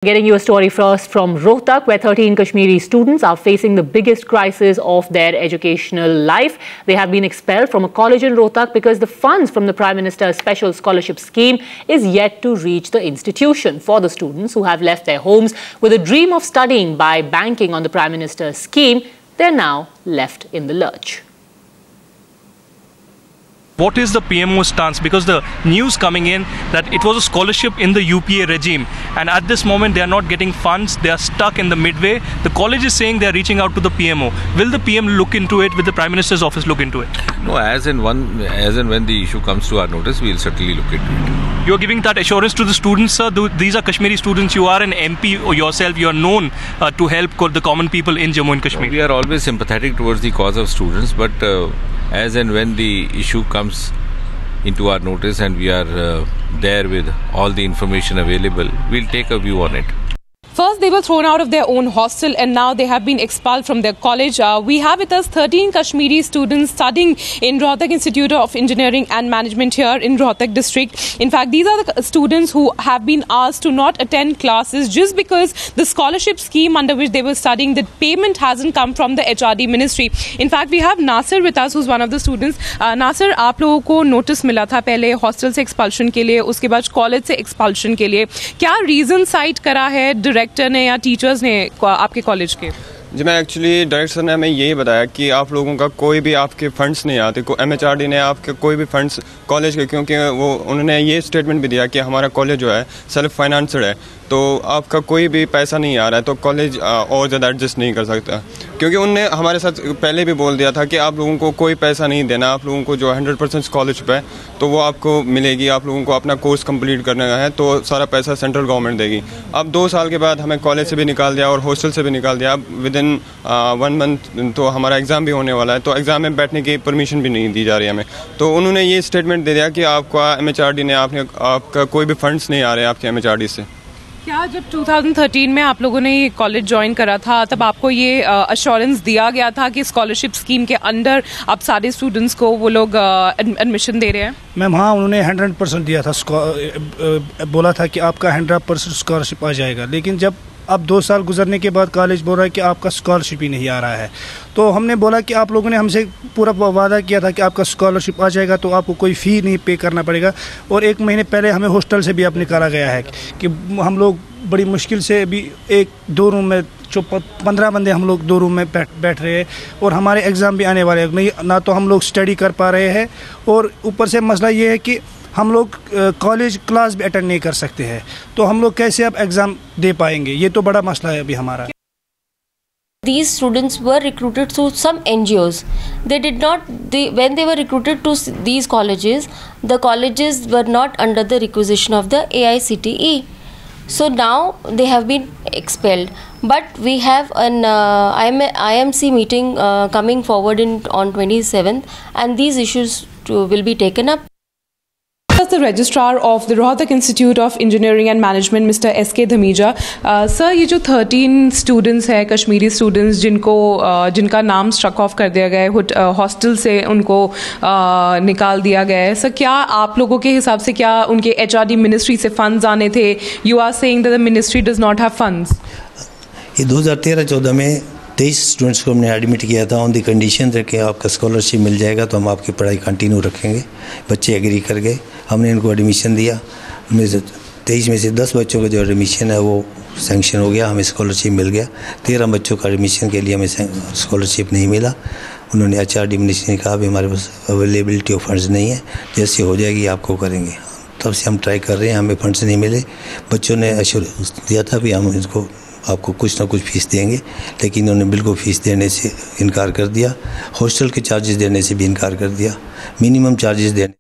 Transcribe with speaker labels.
Speaker 1: Getting you a story first from Rohtak, where 13 Kashmiri students are facing the biggest crisis of their educational life. They have been expelled from a college in Rohtak because the funds from the Prime Minister's special scholarship scheme is yet to reach the institution. For the students who have left their homes with a dream of studying by banking on the Prime Minister's scheme, they're now left in the lurch.
Speaker 2: What is the PMO stance? Because the news coming in that it was a scholarship in the UPA regime, and at this moment they are not getting funds, they are stuck in the midway. The college is saying they are reaching out to the PMO. Will the PM look into it? Will the Prime Minister's office look into it?
Speaker 3: No, as and when the issue comes to our notice, we will certainly look into it.
Speaker 2: You are giving that assurance to the students, sir? These are Kashmiri students. You are an MP yourself. You are known to help the common people in Jammu and Kashmir.
Speaker 3: We are always sympathetic towards the cause of students, but as and when the issue comes into our notice and we are there with all the information available, we'll take a view on it.
Speaker 4: First, they were thrown out of their own hostel and now they have been expelled from their college. We have with us 13 Kashmiri students studying in Rohtak Institute of Engineering and Management here in Rohtak district. In fact, these are the students who have been asked to not attend classes just because the scholarship scheme under which they were studying, the payment hasn't come from the HRD ministry. In fact, we have Nasir with us, who's one of the students. Nasir, आप लोगों को notice मिला था पहले hostel से expulsion के लिए, उसके बाद college से expulsion के लिए. क्या reason cite करा है डायरेक्टर ने या टीचर्स ने आपके कॉलेज के?
Speaker 5: जी, मैं एक्चुअली डायरेक्टर ने हमें यही बताया कि आप लोगों का कोई भी आपके फंड्स नहीं आते, MHRD ने आपके कोई भी फंड्स कॉलेज के, क्योंकि वो उन्होंने ये स्टेटमेंट भी दिया कि हमारा कॉलेज जो है सेल्फ फाइनेंसड है, तो आपका कोई भी पैसा नहीं आ रहा है, तो कॉलेज और ज़्यादा एडजस्ट नहीं कर सकता, क्योंकि उनने हमारे साथ पहले भी बोल दिया था कि आप लोगों को कोई पैसा नहीं देना, आप लोगों को जो 100% स्कॉलरशिप है तो वो आपको मिलेगी, आप लोगों को अपना कोर्स कंप्लीट करना है तो सारा पैसा सेंट्रल गवर्नमेंट देगी. अब 2 साल के बाद हमें कॉलेज से भी निकाल दिया और हॉस्टल से भी निकाल दिया. अब विद इन 1 मंथ तो हमारा एग्ज़ाम भी होने वाला है, तो एग्ज़ाम में बैठने की परमिशन भी नहीं दी जा रही है हमें. तो उन्होंने ये स्टेटमेंट दे दिया कि आपका MHRD ने आपका कोई भी फंड्स नहीं आ रहे आपके MHRD से.
Speaker 4: क्या जब 2013 में आप लोगों ने ये कॉलेज ज्वाइन करा था तब आपको ये अश्योरेंस दिया गया था कि स्कॉलरशिप स्कीम के अंडर आप सारे स्टूडेंट्स को वो लोग एडमिशन दे रहे हैं?
Speaker 6: मैम हाँ, उन्होंने 100% दिया था, बोला था कि आपका 100% स्कॉलरशिप आ जाएगा. लेकिन जब अब 2 साल गुजरने के बाद कॉलेज बोल रहा है कि आपका स्कॉलरशिप ही नहीं आ रहा है, तो हमने बोला कि आप लोगों ने हमसे पूरा वादा किया था कि आपका स्कॉलरशिप आ जाएगा तो आपको कोई फ़ी नहीं पे करना पड़ेगा. और 1 महीने पहले हमें हॉस्टल से भी अब निकाला गया है कि हम लोग बड़ी मुश्किल से भी 1-2 रूम में 15 बंदे हम लोग 2 रूम में बैठ रहे हैं और हमारे एग्ज़ाम भी आने वाले हैं. ना तो हम लोग स्टडी कर पा रहे हैं और ऊपर से मसला ये है कि हम लोग कॉलेज क्लास भी अटेंड नहीं कर सकते हैं, तो हम लोग कैसे अब एग्ज़ाम दे पाएंगे? ये तो बड़ा मसला है अभी हमारा.
Speaker 7: These students were recruited through some NGOs. When they were recruited to these colleges, the colleges were not under the requisition of the AICTE. So now they have been expelled. But we have an IMC meeting coming forward on 27th, and these issues will be taken up.
Speaker 4: The registrar of the Rohtak Institute of Engineering and Management, Mr. S.K. Dhameja. Sir, ये जो 13 students हैं, Kashmiri students जिनका नाम struck of कर दिया गया है, hostel से उनको निकाल दिया गया है, सर क्या आप लोगों के हिसाब से क्या उनके HRD मिनिस्ट्री से फंड्स आने थे? You are saying that the ministry does not have funds.
Speaker 8: ये 2013-14 में 23 स्टूडेंट्स को हमने एडमिट किया था ऑन द कंडीशन कि आपका स्कॉलरशिप मिल जाएगा तो हम आपकी पढ़ाई कंटिन्यू रखेंगे. बच्चे एग्री कर गए, हमने इनको एडमिशन दिया. 23 में से 10 बच्चों का जो एडमिशन है वो सैंक्शन हो गया, हमें स्कॉलरशिप मिल गया. 13 बच्चों का एडमिशन के लिए हमें स्कॉलरशिप नहीं मिला. उन्होंने HRD मिनिस्ट्री ने कहा भी हमारे पास अवेलेबिलिटी ऑफ फंड्स नहीं है, जैसे हो जाएगी आपको करेंगे. तब से हम ट्राई कर रहे हैं, हमें फंड्स नहीं मिले. बच्चों ने एश्योरेंस दिया था भी हम इनको आपको कुछ ना कुछ फ़ीस देंगे, लेकिन उन्होंने बिल्कुल फ़ीस देने से इनकार कर दिया. हॉस्टल के चार्जेस देने से भी इनकार कर दिया. मिनिमम चार्जेस देने